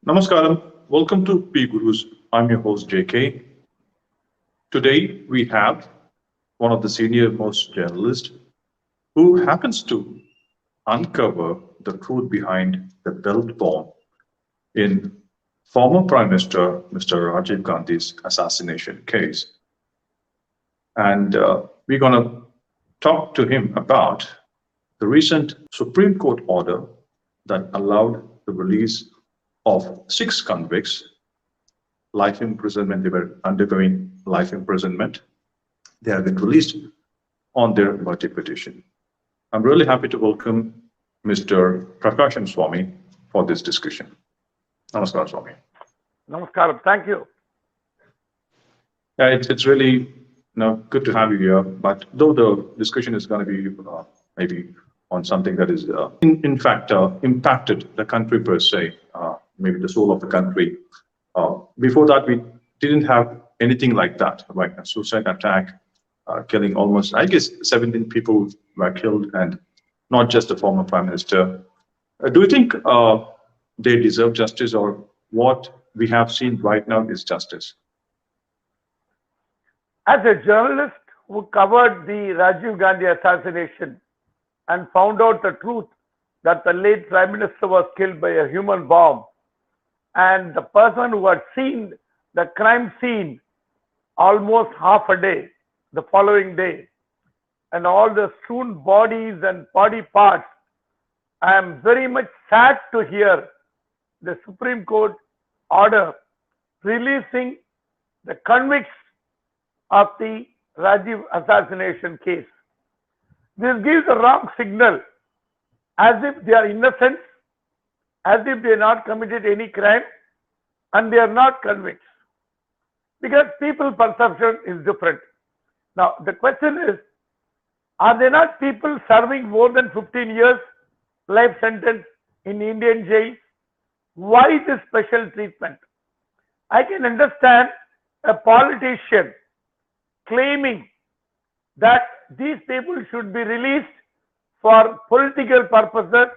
Namaskaram. Welcome to PGurus. I'm your host JK. Today we have one of the senior most journalists who happens to uncover the truth behind the belt bomb in former Prime Minister Mr. Rajiv Gandhi's assassination case. And we're going to talk to him about the recent Supreme Court order that allowed the release of 6 convicts, life imprisonment. They were undergoing life imprisonment. They have been released on their mercy petition. I'm really happy to welcome Mr. Prakash Swamy for this discussion. Namaskar, Swamy. Namaskaram. Thank you. Yeah, it's really good to have you here. But though the discussion is going to be maybe on something that is, in fact, impacted the country per se, maybe the soul of the country. Before that, we didn't have anything like that, like a suicide attack, killing almost, I guess, 17 people were killed, and not just the former prime minister. Do you think they deserve justice, or what we have seen right now is justice? As a journalist who covered the Rajiv Gandhi assassination and found out the truth that the late Prime Minister was killed by a human bomb, and the person who had seen the crime scene almost half a day, the following day, and all the strewn bodies and body parts, I am very much sad to hear the Supreme Court order releasing the convicts of the Rajiv assassination case. This gives a wrong signal, as if they are innocent, as if they have not committed any crime, and they are not convicts. Because people's perception is different. Now, the question is, are there not people serving more than 15 years life sentence in Indian jails? Why this special treatment? I can understand a politician claiming that these people should be released for political purposes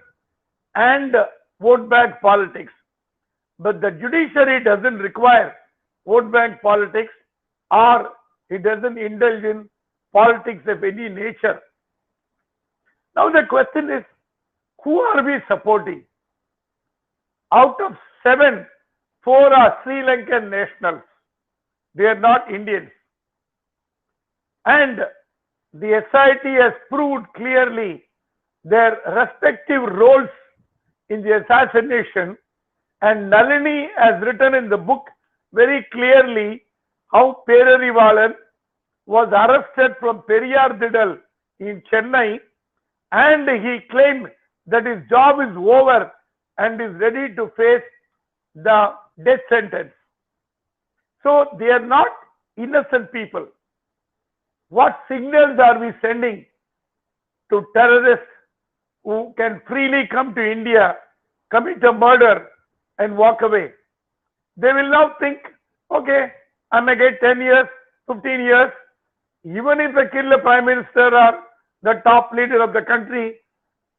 and vote bank politics. But the judiciary doesn't require vote bank politics, or it doesn't indulge in politics of any nature. Now the question is, who are we supporting? Out of 7, 4 are Sri Lankan nationals. They are not Indians. And the SIT has proved clearly their respective roles in the assassination, and Nalini has written in the book very clearly how 𝗤𝘂𝘰𝘀𝘀𝑗𝑔𝙑 was arrested from 𝗤𝘂𝘀𝘀𝑗𝑔𝙑 in Chennai, and he claimed that his job is over and is ready to face the death sentence. So they are not innocent people. What signals are we sending to terrorists who can freely come to India, commit a murder, and walk away? They will now think, okay, I may get 10 years, 15 years. Even if I kill the Prime Minister or the top leader of the country,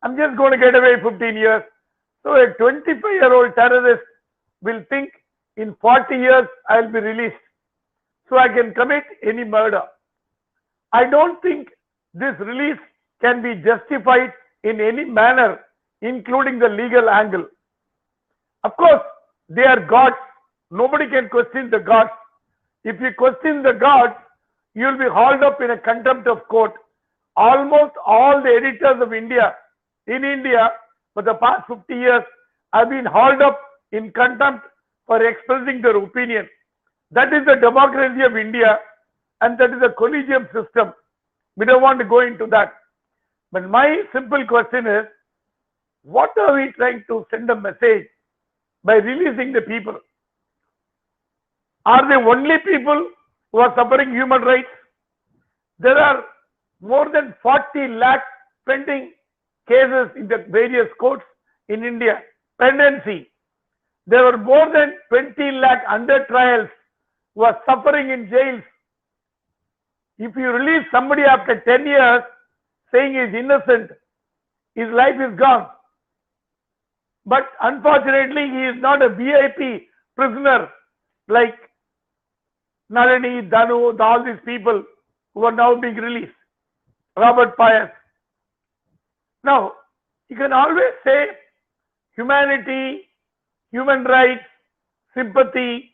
I'm just going to get away 15 years. So a 25-year-old terrorist will think, in 40 years, I'll be released, so I can commit any murder. I don't think this release can be justified in any manner, including the legal angle. Of course, they are gods. Nobody can question the gods. If you question the gods, you will be hauled up in a contempt of court. Almost all the editors of India, in India, for the past 50 years, have been hauled up in contempt for expressing their opinion. That is the democracy of India, and that is a collegium system. We don't want to go into that. But my simple question is, what are we trying to send a message by releasing the people? Are they only people who are suffering human rights? There are more than 40 lakh pending cases in the various courts in India, pendency. There are more than 20 lakh under trials who are suffering in jails. If you release somebody after 10 years saying he is innocent, his life is gone. But unfortunately, he is not a VIP prisoner like Nalini, Danu, all these people who are now being released. Robert Pius. Now, you can always say humanity, human rights, sympathy.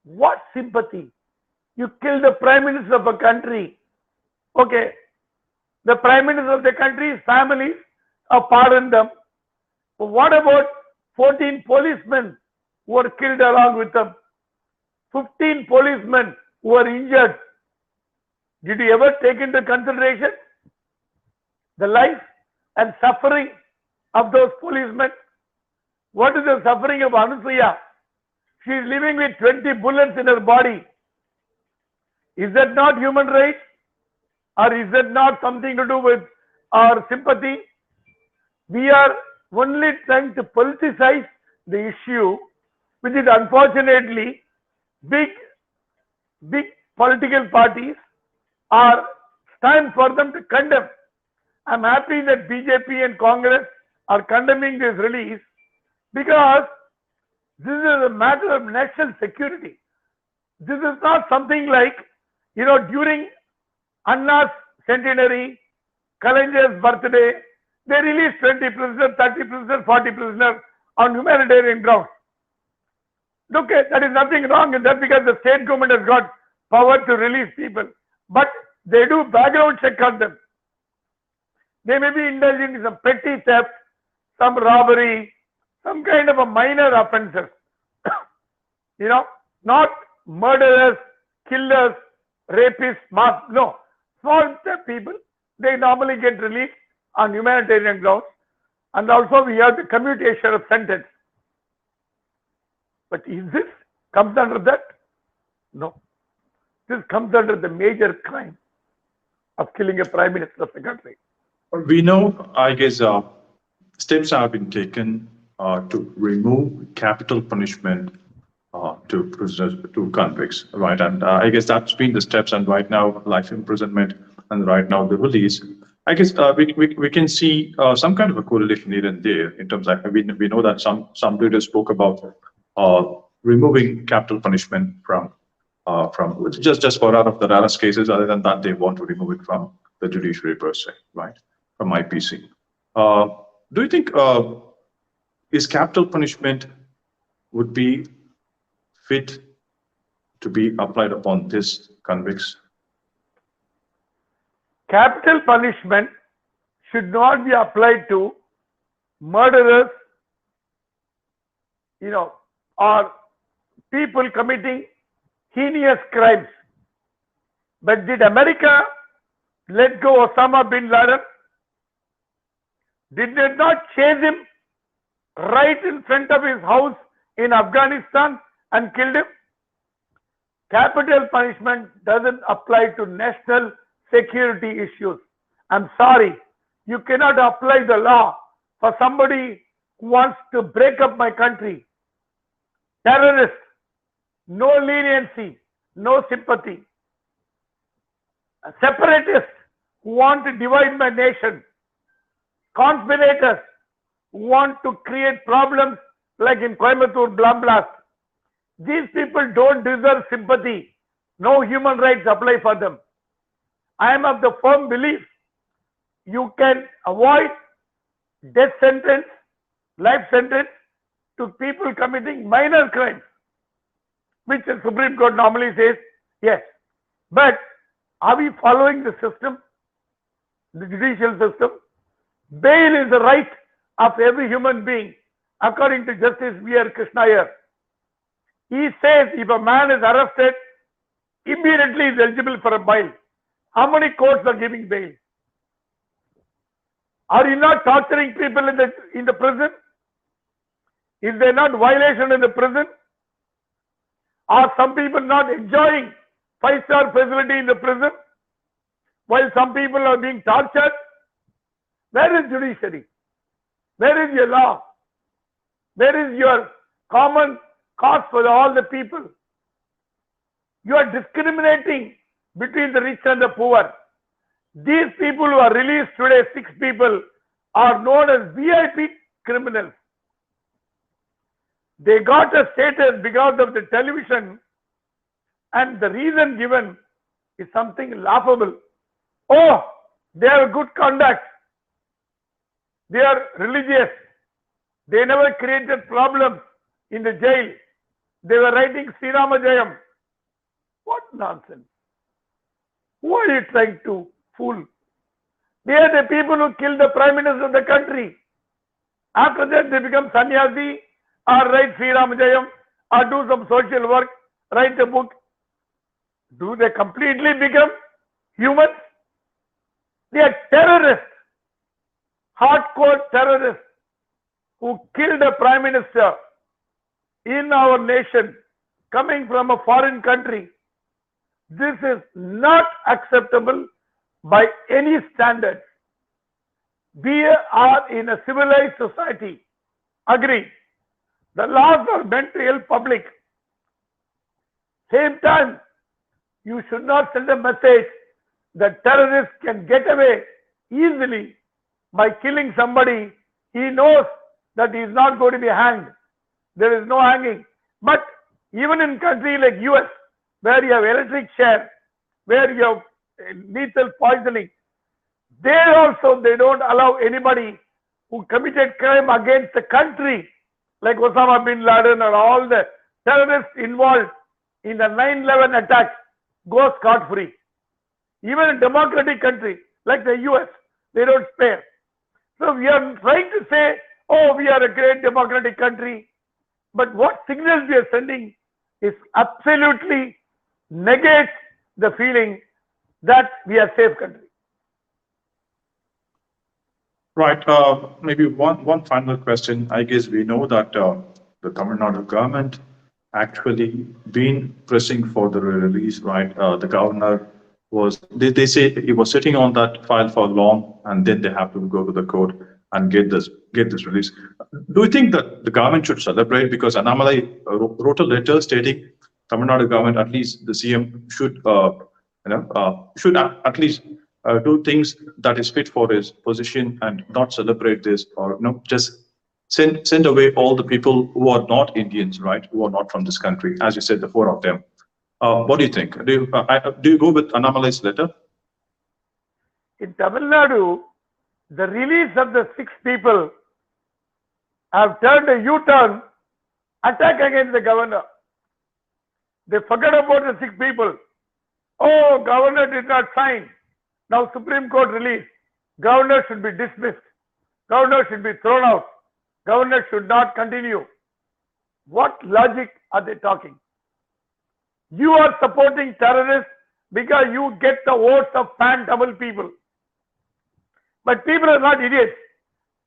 What sympathy? You kill the Prime Minister of a country. Okay, the Prime Minister of the country's families are pardoned them. But what about 14 policemen who were killed along with them? 15 policemen who were injured. Did you ever take into consideration the life and suffering of those policemen? What is the suffering of Anusuya? She is living with 20 bullets in her body. Is that not human rights? Or is that not something to do with our sympathy? We are only trying to politicize the issue, which is unfortunately big political parties are stand for them to condemn. I'm happy that BJP and Congress are condemning this release because this is a matter of national security. This is not something like, during Anna's centenary, Kalanjar's birthday, they released 20 prisoners, 30 prisoners, 40 prisoners on humanitarian grounds. Okay, that is nothing wrong in that because the state government has got power to release people. But they do background check on them. They may be indulging in some petty theft, some robbery, some kind of a minor offenses. Not murderers, killers, rapists, no. Small theft people, they normally get released on humanitarian grounds. And also we have the commutation of sentence. But is this comes under that? No. This comes under the major crime of killing a Prime Minister of the country. We know, I guess, steps have been taken to remove capital punishment to prisoners, to convicts, right? And I guess that's been the steps. And right now, life imprisonment, and right now the release. I guess we can see some kind of a correlation here and there in terms of we know that some leaders spoke about removing capital punishment from just for out of the rarest cases. Other than that, they want to remove it from the judiciary per se, right? From IPC. Do you think is capital punishment would be fit to be applied upon these convicts? Capital punishment should not be applied to murderers, or people committing heinous crimes. But did America let go Osama bin Laden? Did they not chase him right in front of his house in Afghanistan and killed him? Capital punishment doesn't apply to national security issues. I'm sorry, you cannot apply the law for somebody who wants to break up my country. Terrorists, no leniency, no sympathy. Separatists who want to divide my nation. Conspirators who want to create problems like in Coimbatore bomb blast. These people don't deserve sympathy. No human rights apply for them. I am of the firm belief you can avoid death sentence, life sentence to people committing minor crimes, which the Supreme Court normally says yes. But are we following the system, the judicial system? Bail is the right of every human being, according to Justice V.R. Krishnaiyer. He says if a man is arrested, immediately is eligible for a bail. How many courts are giving bail? Are you not torturing people in the prison? Is there not violation in the prison? Are some people not enjoying 5-star facility in the prison while some people are being tortured? Where is judiciary? Where is your law? Where is your common cause for all the people? You are discriminating between the rich and the poor. These people who are released today, 6 people, are known as VIP criminals. They got a status because of the television, and the reason given is something laughable. Oh, they have good conduct. They are religious. They never created problems in the jail. They were writing 𝙒𝙗𝙦𝙤𝙬𝙤. What nonsense. Who are you trying to fool? They are the people who killed the Prime Minister of the country. After that, they become sannyasi or write 𝙒𝙗𝙦𝙤𝙬𝙤 or do some social work, write a book. Do they completely become humans? They are terrorists, hardcore terrorists who killed a Prime Minister in our nation coming from a foreign country. This is not acceptable by any standard. We are in a civilized society. Agree. The laws are meant to help public. Same time, you should not send a message that terrorists can get away easily by killing somebody. He knows that he is not going to be hanged. There is no hanging. But even in countries like US, where you have electric chair, where you have lethal poisoning, they don't allow anybody who committed crime against the country, like Osama bin Laden or all the terrorists involved in the 9/11 attacks, go scot-free. Even in democratic country like the US, they don't spare. So we are trying to say, oh, we are a great democratic country, but what signals we are sending is absolutely negates the feeling that we are a safe country. Right. Maybe one final question. I guess we know that the Tamil Nadu government actually been pressing for the release, right? The governor was, they say he was sitting on that file for long, and then they have to go to the court and get this release. Do you think that the government should celebrate? Because Annamalai wrote a letter stating Tamil Nadu government, at least the CM, should should at least do things that is fit for his position and not celebrate this, or just send away all the people who are not Indians, right? Who are not from this country, as you said, the four of them. What do you think? Do you go with Annamalai's letter? In Tamil Nadu, the release of the 6 people have turned a U-turn attack against the governor. They forget about the 6 people. Oh, governor did not sign. Now Supreme Court release. Governor should be dismissed. Governor should be thrown out. Governor should not continue. What logic are they talking? You are supporting terrorists because you get the votes of pan-Tamil people. But people are not idiots.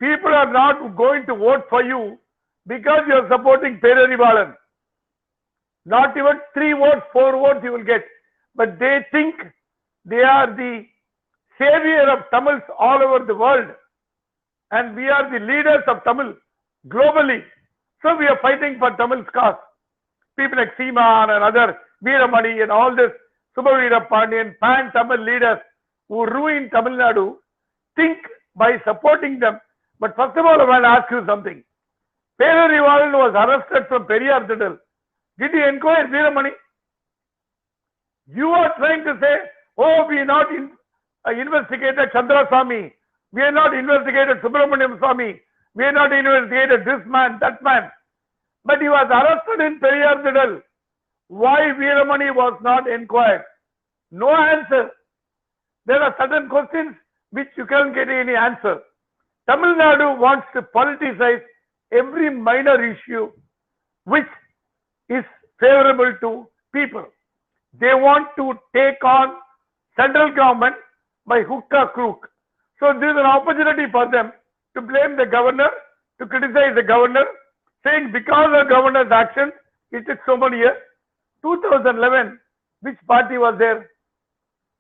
People are not going to vote for you because you are supporting Perarivalan. Not even 3 votes, 4 votes you will get. But they think they are the savior of Tamils all over the world. And we are the leaders of Tamil globally. So we are fighting for Tamil's cause. People like Seeman and other Veeramani and all this Subhavira Pandian, pan-Tamil leaders who ruin Tamil Nadu think by supporting them. But first of all, I want to ask you something. Perarivalan was arrested from Periyar Thiddal. Did he inquire Veeramani? You are trying to say, oh, we not investigated Chandraswamy. We are not investigated Subramaniam Swamy. We are not investigated this man, that man. But he was arrested in Periyar Thiddal. Why Veeramani was not inquired? No answer. There are certain questions which you can't get any answer. Tamil Nadu wants to politicize every minor issue which is favorable to people. They want to take on central government by hook or crook. So this is an opportunity for them to blame the governor, to criticize the governor, saying because of governor's action, it took so many years. 2011, which party was there?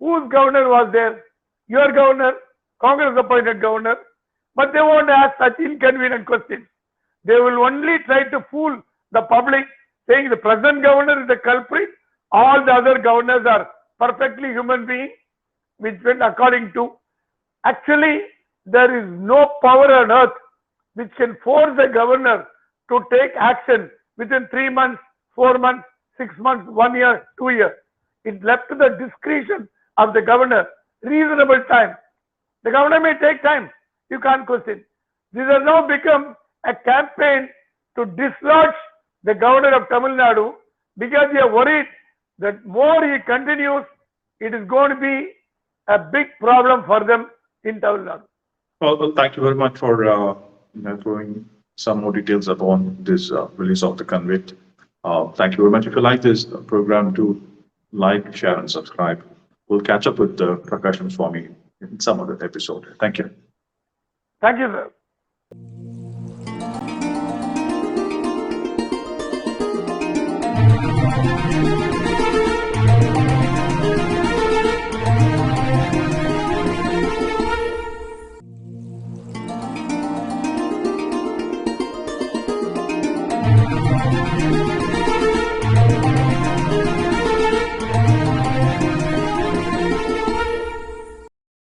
Whose governor was there? Your governor, Congress appointed governor. But they won't ask such inconvenient questions. They will only try to fool the public, saying the present governor is the culprit. All the other governors are perfectly human beings, which went according to. Actually, there is no power on earth which can force the governor to take action within 3 months, 4 months, 6 months, 1 year, 2 years. It's left to the discretion of the governor, reasonable time. The governor may take time, you can't question. This has now become a campaign to dislodge the governor of Tamil Nadu because they are worried that more he continues, it is going to be a big problem for them in Tamil Nadu. Well, thank you very much for throwing some more details upon this release of the convict. Thank you very much. If you like this program, do like, share, and subscribe. We'll catch up with Prakash Swamy in some other episode. Thank you. Thank you, sir. Thank you.